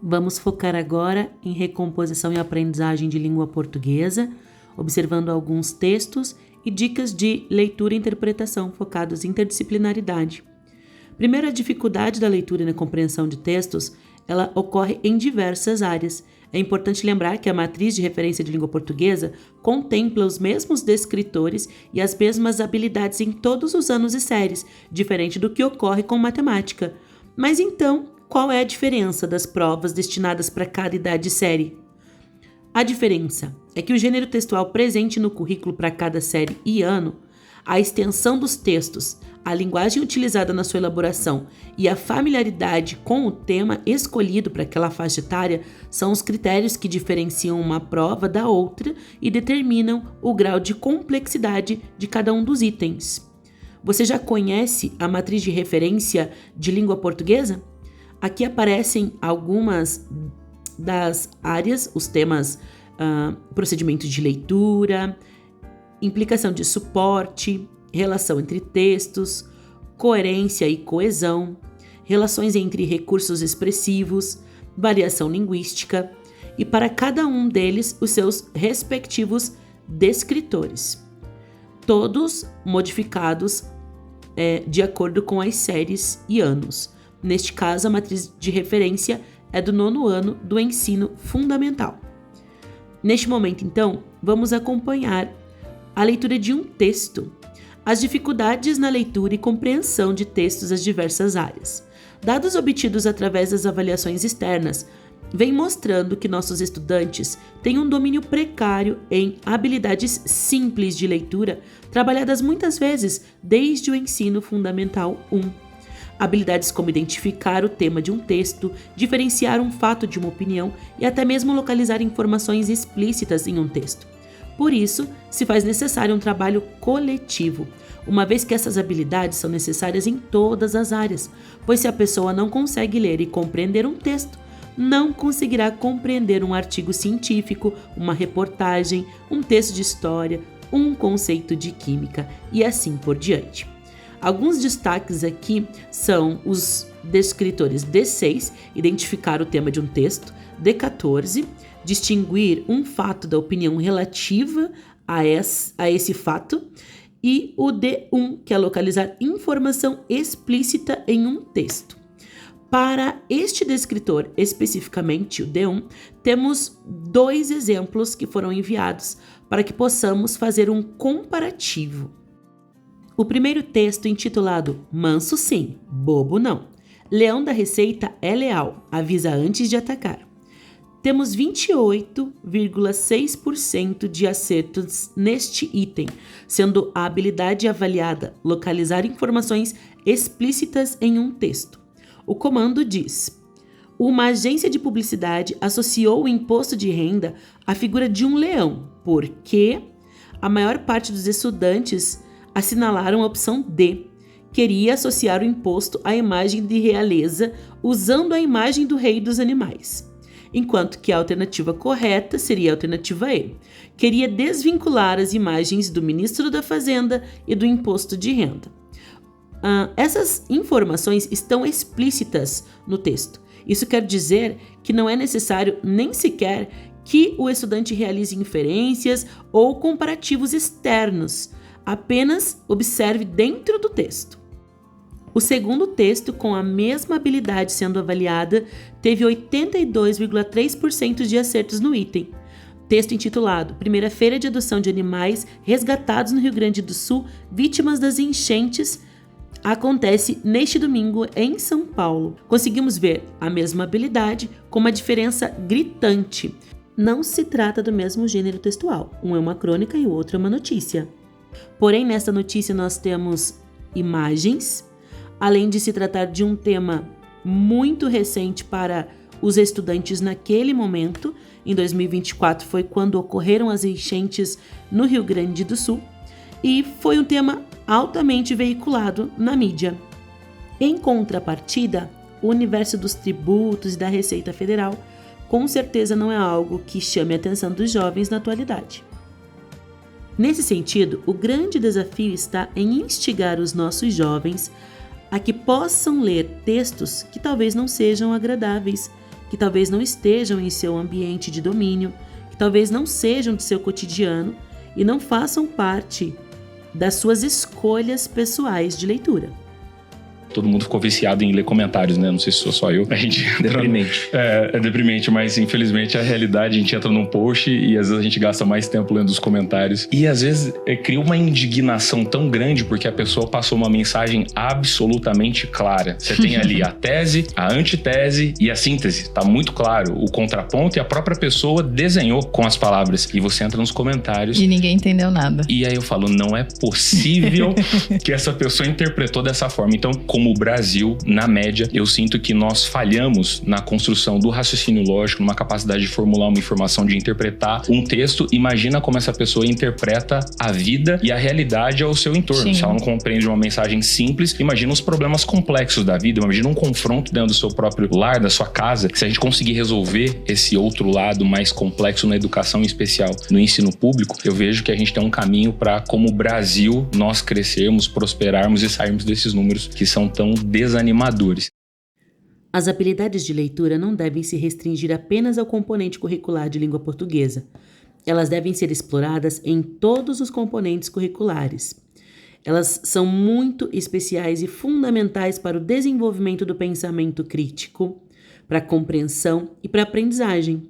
Vamos focar agora em recomposição e aprendizagem de língua portuguesa, observando alguns textos e dicas de leitura e interpretação focados em interdisciplinaridade. Primeiro, a dificuldade da leitura e na compreensão de textos, ela ocorre em diversas áreas. É importante lembrar que a matriz de referência de língua portuguesa contempla os mesmos descritores e as mesmas habilidades em todos os anos e séries, diferente do que ocorre com matemática. Mas então, qual é a diferença das provas destinadas para cada idade e série? A diferença é que o gênero textual presente no currículo para cada série e ano, a extensão dos textos, a linguagem utilizada na sua elaboração e a familiaridade com o tema escolhido para aquela faixa etária são os critérios que diferenciam uma prova da outra e determinam o grau de complexidade de cada um dos itens. Você já conhece a matriz de referência de língua portuguesa? Aqui aparecem algumas das áreas, os temas procedimento de leitura, implicação de suporte, relação entre textos, coerência e coesão, relações entre recursos expressivos, variação linguística e para cada um deles os seus respectivos descritores, todos modificados de acordo com as séries e anos. Neste caso, a matriz de referência é do 9º ano do ensino fundamental. Neste momento, então, vamos acompanhar a leitura de um texto, as dificuldades na leitura e compreensão de textos das diversas áreas. Dados obtidos através das avaliações externas vêm mostrando que nossos estudantes têm um domínio precário em habilidades simples de leitura, trabalhadas muitas vezes desde o ensino fundamental 1. Habilidades como identificar o tema de um texto, diferenciar um fato de uma opinião e até mesmo localizar informações explícitas em um texto. Por isso, se faz necessário um trabalho coletivo, uma vez que essas habilidades são necessárias em todas as áreas, pois se a pessoa não consegue ler e compreender um texto, não conseguirá compreender um artigo científico, uma reportagem, um texto de história, um conceito de química e assim por diante. Alguns destaques aqui são os descritores D6, identificar o tema de um texto, D14, distinguir um fato da opinião relativa a esse fato, e o D1, que é localizar informação explícita em um texto. Para este descritor especificamente, o D1, temos 2 exemplos que foram enviados para que possamos fazer um comparativo. O primeiro texto, intitulado Manso sim, bobo não. Leão da Receita é leal, avisa antes de atacar. Temos 28,6% de acertos neste item, sendo a habilidade avaliada localizar informações explícitas em um texto. O comando diz: uma agência de publicidade associou o imposto de renda à figura de um leão, porque a maior parte dos estudantes assinalaram a opção D. Queria associar o imposto à imagem de realeza usando a imagem do rei dos animais. Enquanto que a alternativa correta seria a alternativa E. Queria desvincular as imagens do ministro da Fazenda e do imposto de renda. Essas informações estão explícitas no texto. Isso quer dizer que não é necessário nem sequer que o estudante realize inferências ou comparativos externos. Apenas observe dentro do texto. O segundo texto, com a mesma habilidade sendo avaliada, teve 82,3% de acertos no item. Texto intitulado Primeira Feira de Adoção de Animais Resgatados no Rio Grande do Sul, Vítimas das Enchentes, acontece neste domingo em São Paulo. Conseguimos ver a mesma habilidade com uma diferença gritante. Não se trata do mesmo gênero textual. Um é uma crônica e o outro é uma notícia. Porém, nesta notícia nós temos imagens, além de se tratar de um tema muito recente para os estudantes naquele momento. Em 2024 foi quando ocorreram as enchentes no Rio Grande do Sul e foi um tema altamente veiculado na mídia. Em contrapartida, o universo dos tributos e da Receita Federal com certeza não é algo que chame a atenção dos jovens na atualidade. Nesse sentido, o grande desafio está em instigar os nossos jovens a que possam ler textos que talvez não sejam agradáveis que talvez não estejam em seu ambiente de domínio, que talvez não sejam de seu cotidiano e não façam parte das suas escolhas pessoais de leitura. Todo mundo ficou viciado em ler comentários, né? Não sei se sou só eu. A gente deprimente. É deprimente, mas infelizmente a realidade, a gente entra num post e às vezes a gente gasta mais tempo lendo os comentários. E às vezes cria uma indignação tão grande porque a pessoa passou uma mensagem absolutamente clara. Você tem ali a tese, a antitese e a síntese. Tá muito claro. O contraponto e a própria pessoa desenhou com as palavras. E você entra nos comentários. E ninguém entendeu nada. E aí eu falo, não é possível que essa pessoa interpretou dessa forma. Então, como o Brasil, na média, eu sinto que nós falhamos na construção do raciocínio lógico, numa capacidade de formular uma informação, de interpretar um texto. Imagina como essa pessoa interpreta a vida e a realidade ao seu entorno. Sim. Se ela não compreende uma mensagem simples, imagina os problemas complexos da vida, imagina um confronto dentro do seu próprio lar, da sua casa. Se a gente conseguir resolver esse outro lado mais complexo na educação, em especial no ensino público, eu vejo que a gente tem um caminho para, como Brasil, nós crescermos, prosperarmos e sairmos desses números que são tão desanimadores. As habilidades de leitura não devem se restringir apenas ao componente curricular de língua portuguesa. Elas devem ser exploradas em todos os componentes curriculares. Elas são muito especiais e fundamentais para o desenvolvimento do pensamento crítico, para a compreensão e para a aprendizagem.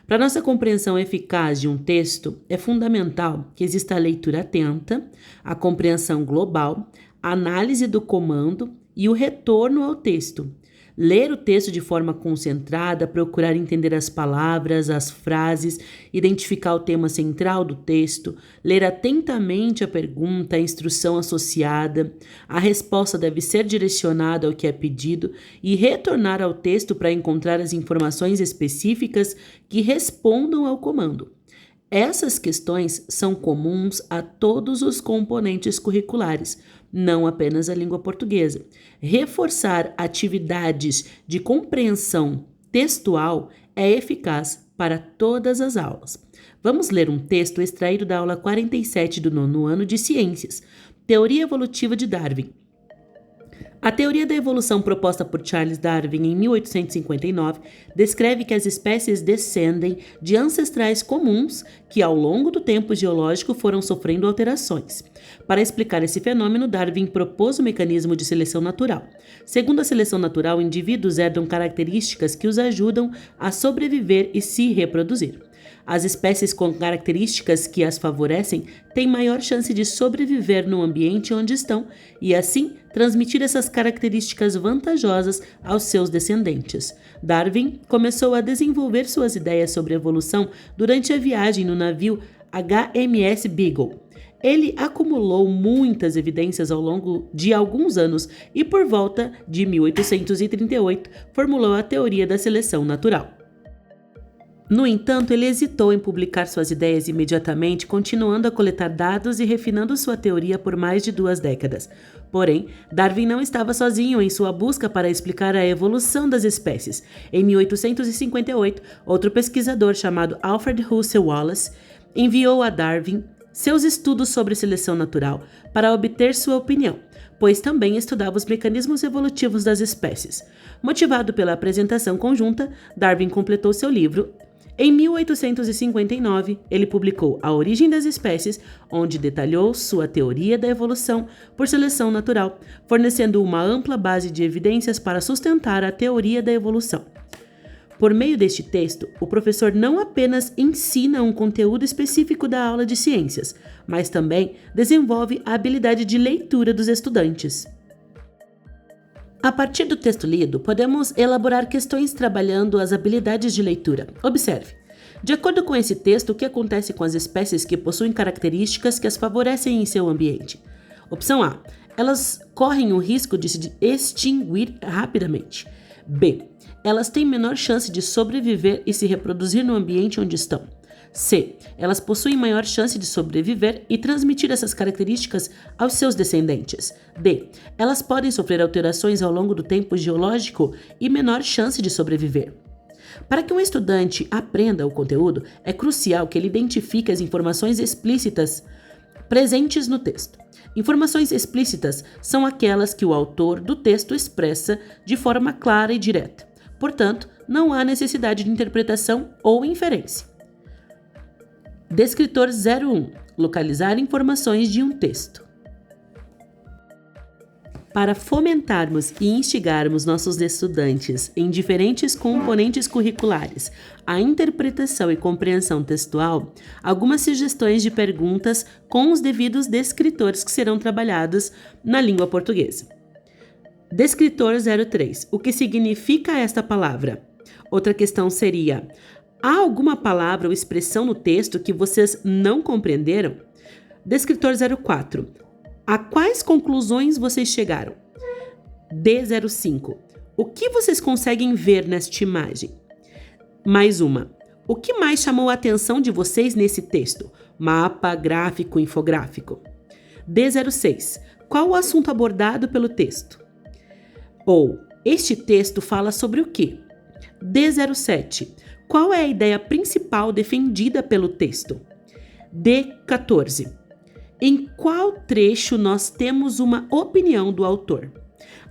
Para nossa compreensão eficaz de um texto, é fundamental que exista a leitura atenta, a compreensão global, a análise do comando e o retorno ao texto. Ler o texto de forma concentrada, procurar entender as palavras, as frases, identificar o tema central do texto, ler atentamente a pergunta, a instrução associada. A resposta deve ser direcionada ao que é pedido e retornar ao texto para encontrar as informações específicas que respondam ao comando. Essas questões são comuns a todos os componentes curriculares, não apenas a língua portuguesa. Reforçar atividades de compreensão textual é eficaz para todas as aulas. Vamos ler um texto extraído da aula 47 do 9º ano de Ciências, Teoria Evolutiva de Darwin. A teoria da evolução proposta por Charles Darwin em 1859 descreve que as espécies descendem de ancestrais comuns que, ao longo do tempo geológico, foram sofrendo alterações. Para explicar esse fenômeno, Darwin propôs o mecanismo de seleção natural. Segundo a seleção natural, indivíduos herdam características que os ajudam a sobreviver e se reproduzir. As espécies com características que as favorecem têm maior chance de sobreviver no ambiente onde estão e, assim, transmitir essas características vantajosas aos seus descendentes. Darwin começou a desenvolver suas ideias sobre evolução durante a viagem no navio HMS Beagle. Ele acumulou muitas evidências ao longo de alguns anos e, por volta de 1838, formulou a teoria da seleção natural. No entanto, ele hesitou em publicar suas ideias imediatamente, continuando a coletar dados e refinando sua teoria por mais de 2 décadas. Porém, Darwin não estava sozinho em sua busca para explicar a evolução das espécies. Em 1858, outro pesquisador chamado Alfred Russel Wallace enviou a Darwin seus estudos sobre seleção natural para obter sua opinião, pois também estudava os mecanismos evolutivos das espécies. Motivado pela apresentação conjunta, Darwin completou seu livro. Em 1859, ele publicou A Origem das Espécies, onde detalhou sua teoria da evolução por seleção natural, fornecendo uma ampla base de evidências para sustentar a teoria da evolução. Por meio deste texto, o professor não apenas ensina um conteúdo específico da aula de ciências, mas também desenvolve a habilidade de leitura dos estudantes. A partir do texto lido, podemos elaborar questões trabalhando as habilidades de leitura. Observe. De acordo com esse texto, o que acontece com as espécies que possuem características que as favorecem em seu ambiente? Opção A. Elas correm o risco de se extinguir rapidamente. B. Elas têm menor chance de sobreviver e se reproduzir no ambiente onde estão. C. Elas possuem maior chance de sobreviver e transmitir essas características aos seus descendentes. D. Elas podem sofrer alterações ao longo do tempo geológico e menor chance de sobreviver. Para que um estudante aprenda o conteúdo, é crucial que ele identifique as informações explícitas presentes no texto. Informações explícitas são aquelas que o autor do texto expressa de forma clara e direta. Portanto, não há necessidade de interpretação ou inferência. Descritor 01. Localizar informações de um texto. Para fomentarmos e instigarmos nossos estudantes em diferentes componentes curriculares à interpretação e compreensão textual, algumas sugestões de perguntas com os devidos descritores que serão trabalhados na língua portuguesa. Descritor 03. O que significa esta palavra? Outra questão seria: há alguma palavra ou expressão no texto que vocês não compreenderam? Descritor 04. A quais conclusões vocês chegaram? D05. O que vocês conseguem ver nesta imagem? Mais uma. O que mais chamou a atenção de vocês nesse texto? Mapa, gráfico, infográfico. D06. Qual o assunto abordado pelo texto? Ou, este texto fala sobre o quê? D07. Qual é a ideia principal defendida pelo texto? D14. Em qual trecho nós temos uma opinião do autor?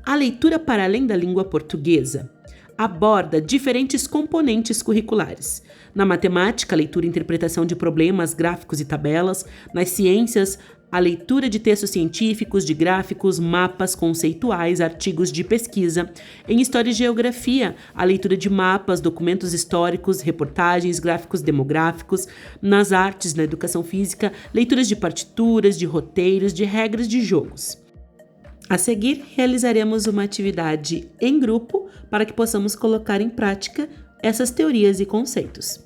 A leitura para além da língua portuguesa aborda diferentes componentes curriculares. Na matemática, a leitura e interpretação de problemas, gráficos e tabelas. Nas ciências, a leitura de textos científicos, de gráficos, mapas conceituais, artigos de pesquisa. Em História e Geografia, a leitura de mapas, documentos históricos, reportagens, gráficos demográficos. Nas artes, na educação física, leituras de partituras, de roteiros, de regras de jogos. A seguir, realizaremos uma atividade em grupo para que possamos colocar em prática essas teorias e conceitos.